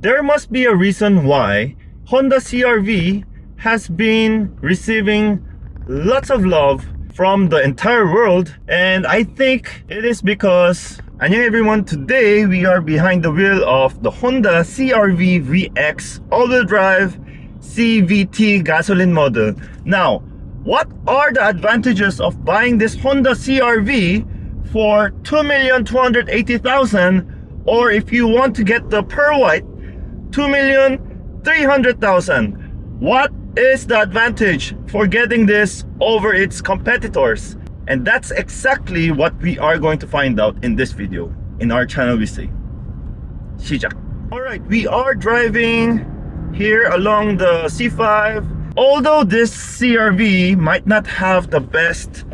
There must be a reason why Honda CR-V has been receiving lots of love from the entire world, and I think it is because 안녕 everyone, today we are behind the wheel of the Honda CR-V VX all-wheel drive CVT gasoline model. Now, what are the advantages of buying this Honda CR-V for 2,280,000, or if you want to get the pearl white, 2,300,000? What is the advantage for getting this over its competitors? And that's exactly what we are going to find out in this video in our channel VTEC. 시작. Alright, we are driving here along the C5. Although this CR-V might not have the best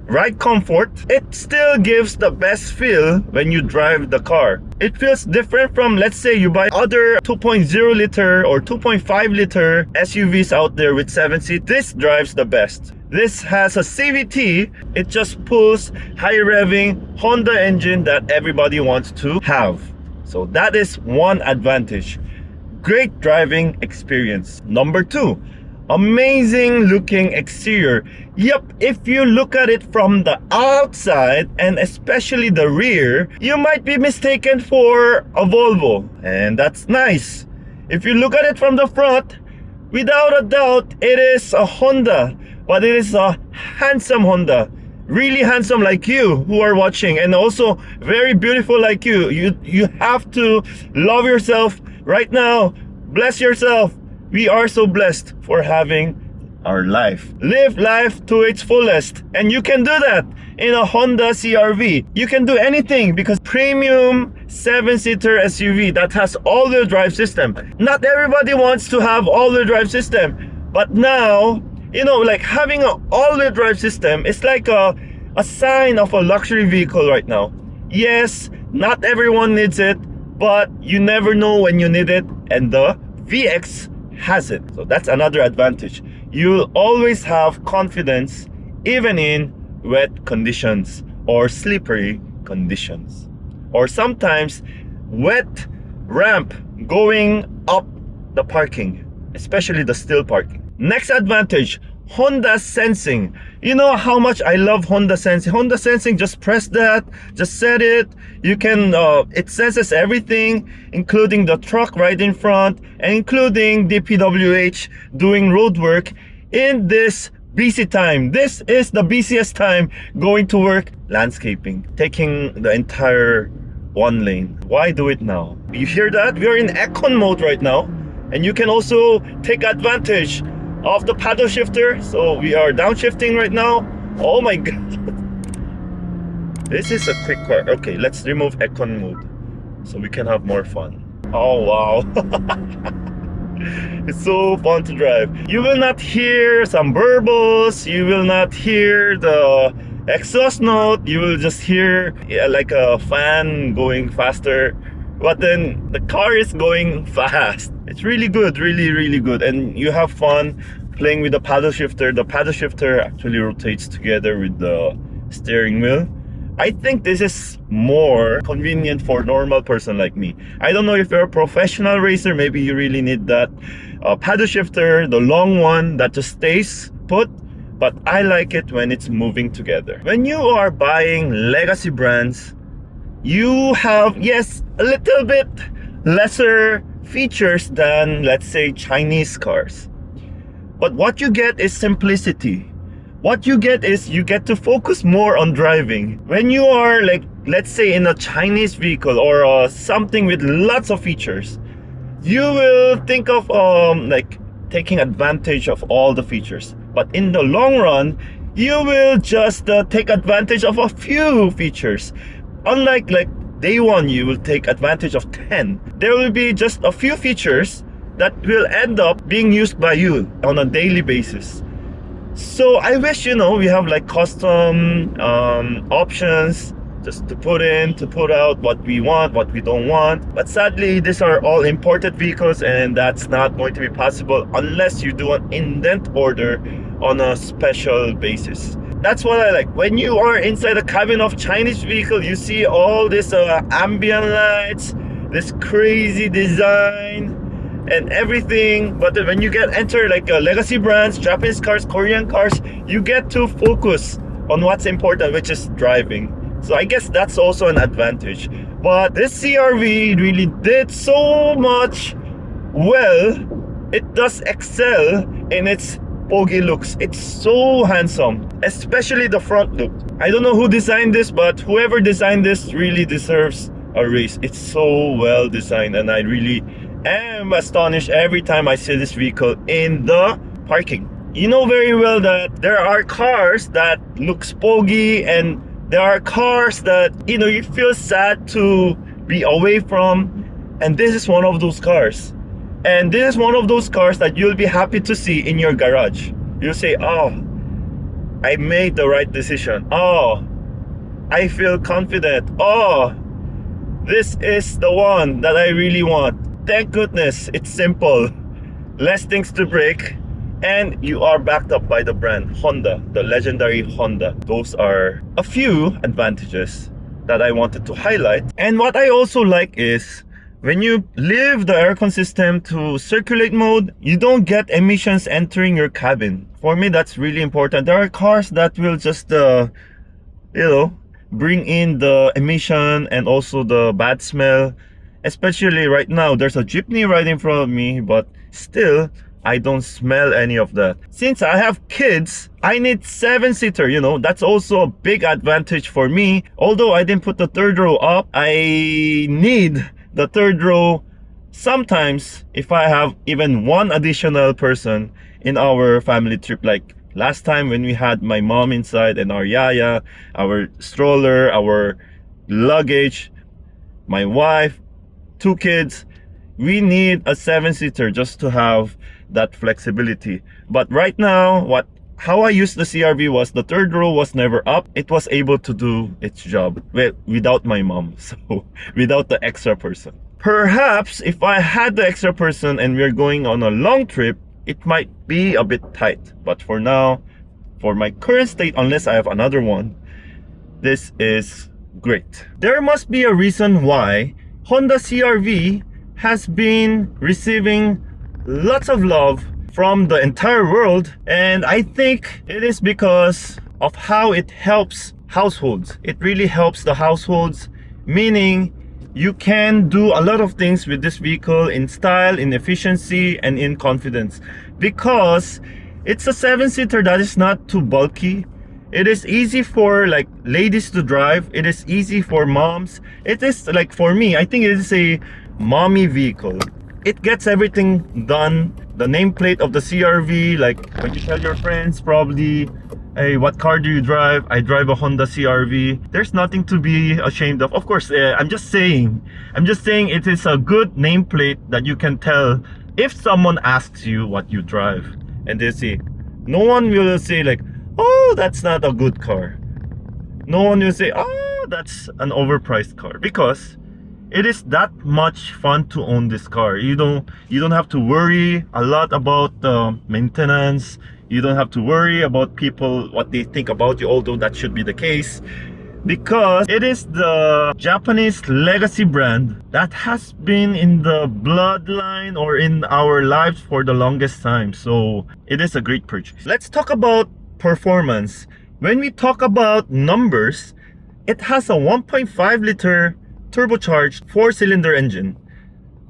ride comfort, it still gives the best feel when you drive the car. It feels different from, let's say, you buy other 2.0 liter or 2.5 liter SUVs out there with 7 seats. This drives the best. This has a CVT. It just pulls high revving Honda engine that everybody wants to have. So that is one advantage. Great driving experience. Number two, amazing looking exterior. Yep, if you look at it from the outside and especially the rear, you might be mistaken for a Volvo, and that's nice. If you look at it from the front, without a doubt it is a Honda, but it is a handsome Honda. Really handsome like you who are watching, and also very beautiful like you. You have to love yourself right now. Bless yourself. We are so blessed for having our life. Live life to its fullest, and you can do that in a Honda CR-V. You can do anything because premium 7-seater SUV that has all-wheel drive system. Not everybody wants to have all-wheel drive system, but now, you know, like having an all-wheel drive system is like a sign of a luxury vehicle right now. Yes, not everyone needs it, but you never know when you need it, and the VX has it. So that's another advantage. You'll always have confidence even in wet conditions or slippery conditions, or sometimes wet ramp going up the parking, especially the still parking. Next advantage, Honda Sensing. You know how much I love Honda Sensing. Honda Sensing, just press that, just set it. You can, it senses everything, including the truck right in front, and including DPWH doing road work in this busy time. This is the busiest time going to work. Landscaping, taking the entire one lane. Why do it now? You hear that? We are in Econ mode right now, and you can also take advantage of the paddle shifter. So we are downshifting right now. Oh my god. This is a quick car. Okay, let's remove Econ mode so we can have more fun. Oh wow. It's so fun to drive. You will not hear some burbles. You will not hear the exhaust note. You will just hear like a fan going faster. But then the car is going fast. It's really good, really good, and you have fun playing with the paddle shifter. The paddle shifter actually rotates together with the steering wheel. I think this is more convenient for a normal person like me. I don't know if you're a professional racer, maybe you really need that paddle shifter, the long one that just stays put, but I like it when it's moving together. When you are buying legacy brands, you have, yes, a little bit lesser features than, let's say, Chinese cars. But what you get is simplicity. What you get is you get to focus more on driving. When you are, like, let's say in a Chinese vehicle or something with lots of features, you will think of like taking advantage of all the features. But in the long run, you will just take advantage of a few features. Unlike like day one, you will take advantage of 10. There will be just a few features that will end up being used by you on a daily basis. So I wish, you know, we have like custom options just to put in, to put out what we want, what we don't want. But sadly, these are all imported vehicles, and that's not going to be possible unless you do an indent order on a special basis. That's what I like. When you are inside the cabin of Chinese vehicle, you see all this ambient lights, this crazy design and everything. But then when you get enter like legacy brands, Japanese cars, Korean cars, you get to focus on what's important, which is driving. So I guess that's also an advantage. But this CRV really did so much well. It does excel in its pogi looks. It's so handsome, especially the front look. I don't know who designed this, but whoever designed this really deserves a raise. It's so well designed, and I really am astonished every time I see this vehicle in the parking. You know very well that there are cars that look pogi, and there are cars that, you know, you feel sad to be away from, and this is one of those cars. And this is one of those cars that you'll be happy to see in your garage. You'll say, oh, I made the right decision. Oh, I feel confident. Oh, this is the one that I really want. Thank goodness it's simple. Less things to break. And you are backed up by the brand Honda, the legendary Honda. Those are a few advantages that I wanted to highlight. And what I also like is, when you leave the aircon system to circulate mode, you don't get emissions entering your cabin. For me, that's really important. There are cars that will just, bring in the emission and also the bad smell. Especially right now, there's a jeepney right in front of me, but still, I don't smell any of that. Since I have kids, I need 7-seater, you know. That's also a big advantage for me. Although I didn't put the third row up, I need the third row sometimes if I have even one additional person in our family trip. Like last time when we had my mom inside and our yaya, our stroller, our luggage, my wife, 2 kids, we need a 7-seater just to have that flexibility. But right now, how I used the CRV was the third row was never up. It was able to do its job without my mom, so without the extra person. Perhaps if I had the extra person and we're going on a long trip, it might be a bit tight. But for now, for my current state, unless I have another one, this is great. There must be a reason why Honda CRV has been receiving lots of love from the entire world, and I think it is because of how it helps households. It really helps the households, meaning you can do a lot of things with this vehicle in style, in efficiency, and in confidence, because it's a 7-seater that is not too bulky. It is easy for like ladies to drive. It is easy for moms. It is like, for me, I think it is a mommy vehicle. It gets everything done. The nameplate of the CRV, like when you tell your friends probably, hey, what car do you drive? I drive a Honda CRV. There's nothing to be ashamed of. Of course, I'm just saying it is a good nameplate that you can tell if someone asks you what you drive. And they say, no one will say like, oh, that's not a good car. No one will say, oh, that's an overpriced car, because it is that much fun to own this car. You don't have to worry a lot about the maintenance. You don't have to worry about people, what they think about you, although that should be the case, because it is the Japanese legacy brand that has been in the bloodline or in our lives for the longest time. So it is a great purchase. Let's talk about performance. When we talk about numbers, it has a 1.5 liter turbocharged 4-cylinder engine,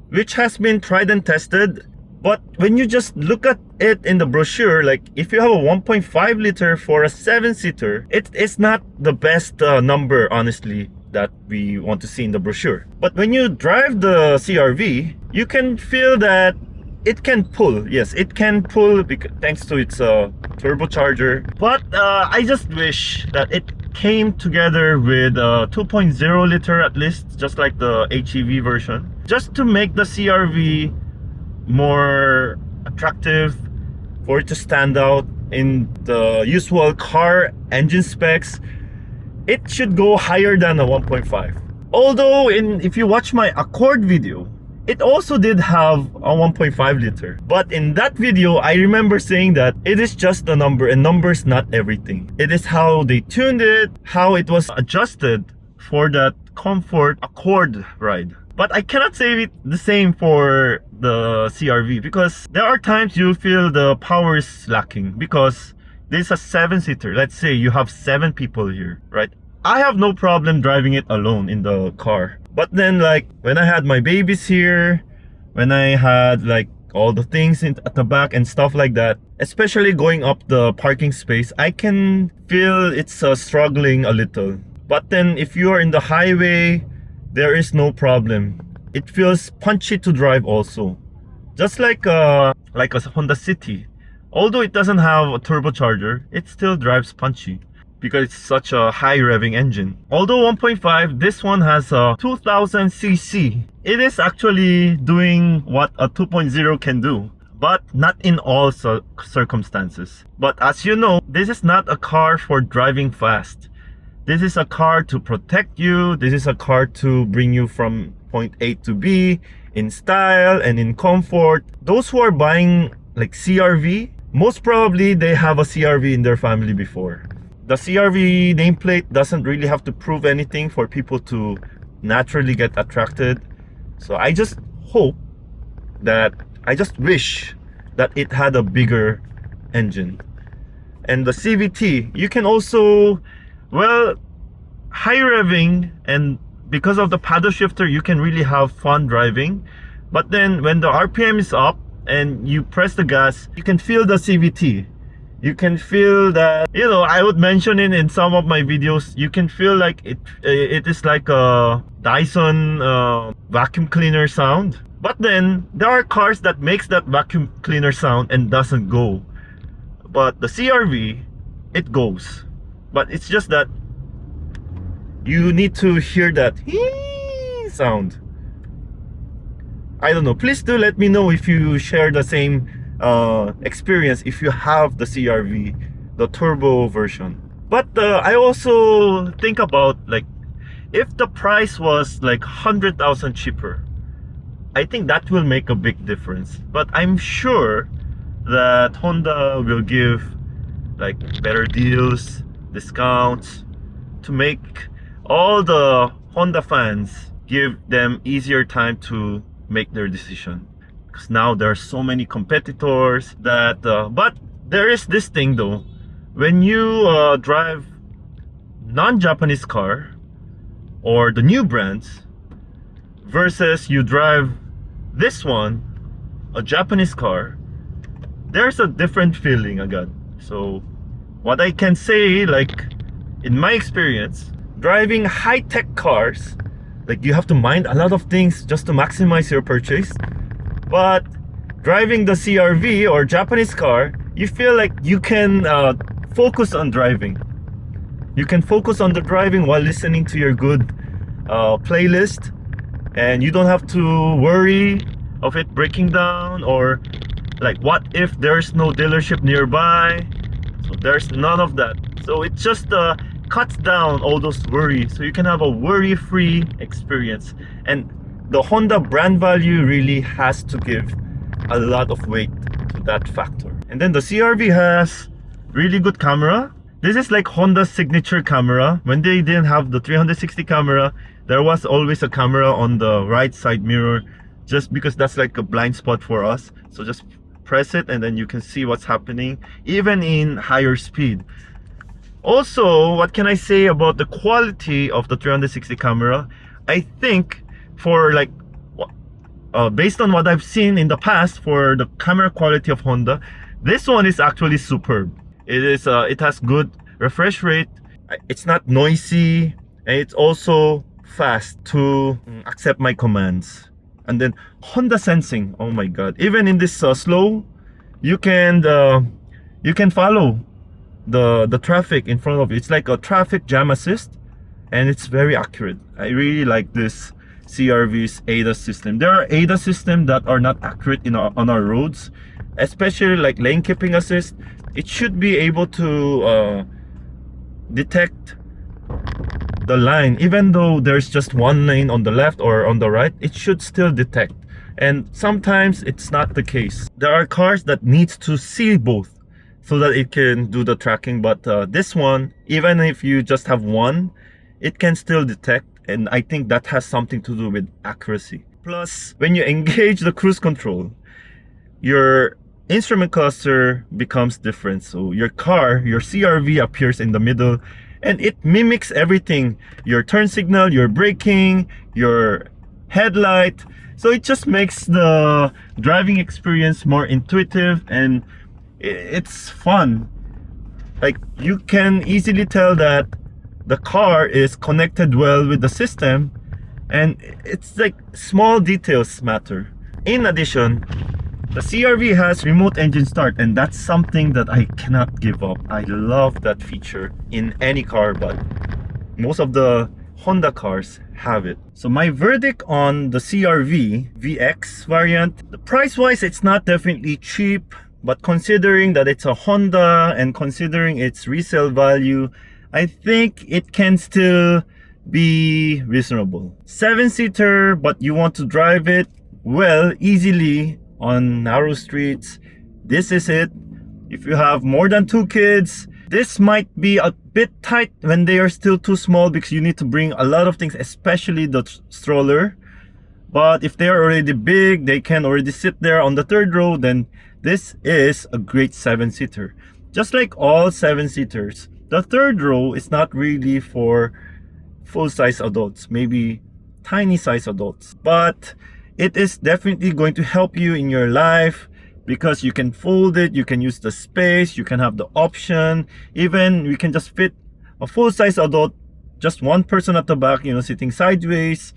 which has been tried and tested. But when you just look at it in the brochure, like if you have a 1.5 liter for a 7-seater, it is not the best number, honestly, that we want to see in the brochure. But when you drive the CRV, you can feel that it can pull. Yes, it can pull thanks to its turbocharger. But I just wish that it came together with a 2.0 liter at least, just like the HEV version, just to make the CRV more attractive, for it to stand out in the usual car engine specs. It should go higher than a 1.5. Although if you watch my Accord video, it also did have a 1.5 liter. But in that video, I remember saying that it is just a number, and numbers not everything. It is how they tuned it, how it was adjusted for that comfort Accord ride. But I cannot say it the same for the CRV, because there are times you feel the power is lacking, because this is a 7-seater. Let's say you have 7 people here, right? I have no problem driving it alone in the car. But then, like, when I had my babies here, when I had like all the things at the back and stuff like that, especially going up the parking space, I can feel it's struggling a little. But then if you are in the highway, there is no problem. It feels punchy to drive also. Just like a Honda City. Although it doesn't have a turbocharger, it still drives punchy because it's such a high revving engine. Although 1.5, this one has a 2000 cc. It is actually doing what a 2.0 can do, but not in all circumstances. But as you know, this is not a car for driving fast. This is a car to protect you. This is a car to bring you from point A to B in style and in comfort. Those who are buying like CRV, most probably they have a CRV in their family before. The CRV nameplate doesn't really have to prove anything for people to naturally get attracted. So I just wish that it had a bigger engine. And the CVT, you can also, well, high revving, and because of the paddle shifter, you can really have fun driving. But then when the RPM is up and you press the gas, you can feel the CVT. You can feel that, you know, I would mention it in some of my videos, you can feel like it is like a Dyson vacuum cleaner sound. But then there are cars that makes that vacuum cleaner sound and doesn't go. But the CRV, it goes. But it's just that you need to hear that sound. I don't know. Please do let me know if you share the same experience if you have the CRV, the turbo version. But I also think about, like, if the price was like 100,000 cheaper, I think that will make a big difference. But I'm sure that Honda will give like better deals, discounts, to make all the Honda fans, give them easier time to make their decision. Because now there are so many competitors that but there is this thing though, when you drive non-Japanese car or the new brands versus you drive this one, a Japanese car, there's a different feeling agad. So what I can say, like in my experience, driving high-tech cars, like you have to mind a lot of things just to maximize your purchase. But driving the CRV or Japanese car, you feel like you can focus on driving. You can focus on the driving while listening to your good playlist, and you don't have to worry of it breaking down, or like what if there's no dealership nearby. So there's none of that. So it just cuts down all those worries, so you can have a worry-free experience. And the Honda brand value really has to give a lot of weight to that factor. And then the CRV has really good camera. This is like Honda's signature camera. When they didn't have the 360 camera, there was always a camera on the right side mirror, just because that's like a blind spot for us. So just press it and then you can see what's happening even in higher speed. Also, what can I say about the quality of the 360 camera? I think for like based on what I've seen in the past for the camera quality of Honda, this one is actually superb. It has good refresh rate, it's not noisy, and it's also fast to accept my commands. And then Honda sensing, oh my god, even in this slow, you can follow the traffic in front of you. It's like a traffic jam assist, and it's very accurate. I really like this CRV's ADAS system. There are ADAS systems that are not accurate on our roads, especially like lane keeping assist. It should be able to detect the line, even though there's just one lane on the left or on the right, it should still detect. And sometimes it's not the case. There are cars that needs to see both so that it can do the tracking, but this one, even if you just have one, it can still detect and I think that has something to do with accuracy. Plus, when you engage the cruise control, your instrument cluster becomes different. So your car, your CRV appears in the middle, and it mimics everything: your turn signal, your braking, your headlight. So it just makes the driving experience more intuitive, and it's fun. Like, you can easily tell that the car is connected well with the system, and it's like small details matter. In addition, the CRV has remote engine start, and that's something that I cannot give up. I love that feature in any car, but most of the Honda cars have it. So my verdict on the CRV VX variant, the price wise, it's not definitely cheap, but considering that it's a Honda and considering its resale value, I think it can still be reasonable. 7-seater, but you want to drive it well, easily on narrow streets, this is it. If you have more than 2 kids, this might be a bit tight when they are still too small, because you need to bring a lot of things, especially the stroller. But if they are already big, they can already sit there on the 3rd row, then this is a great 7-seater. Just like all 7-seaters, the 3rd row is not really for full-size adults, maybe tiny size adults, but it is definitely going to help you in your life, because you can fold it, you can use the space, you can have the option. Even we can just fit a full-size adult, just one person at the back, you know, sitting sideways.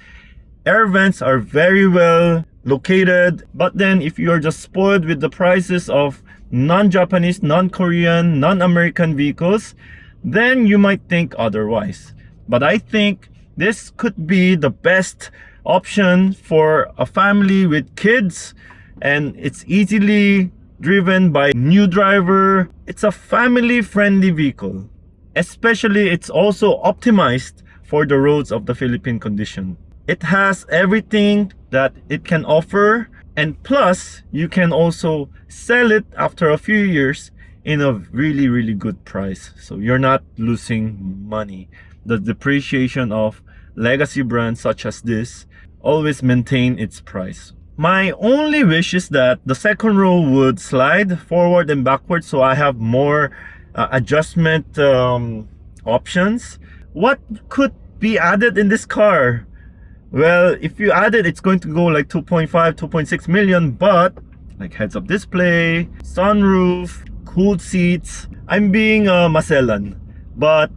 Air vents are very well located, but then if you're just spoiled with the prices of non-Japanese, non-Korean, non-American vehicles, then you might think otherwise. But I think this could be the best option for a family with kids, and it's easily driven by new driver. It's a family friendly vehicle, especially it's also optimized for the roads of the Philippine condition. It has everything that it can offer, and plus you can also sell it after a few years in a really good price, so you're not losing money. The depreciation of legacy brands such as this always maintain its price. My only wish is that the 2nd row would slide forward and backward, so I have more adjustment options. What could be added in this car? Well, if you add it, it's going to go like 2.5, 2.6 million, but like heads-up display, sunroof, cooled seats. I'm being Maselan, but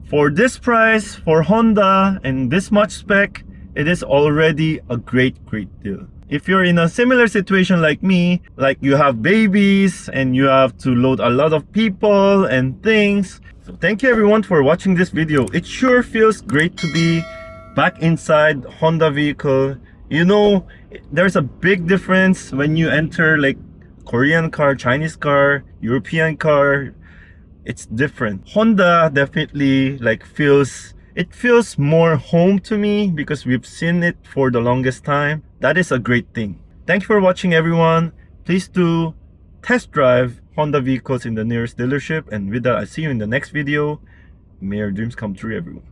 for this price, for Honda, and this much spec, it is already a great deal. If you're in a similar situation like me, like you have babies and you have to load a lot of people and things. So thank you everyone for watching this video. It sure feels great to be back inside Honda vehicle. You know, there's a big difference when you enter like Korean car, Chinese car, European car. It's different. Honda definitely like feels more home to me, because we've seen it for the longest time. That is a great thing. Thank you for watching everyone. Please do test drive Honda vehicles in the nearest dealership, and with that, I'll see you in the next video. May your dreams come true, everyone.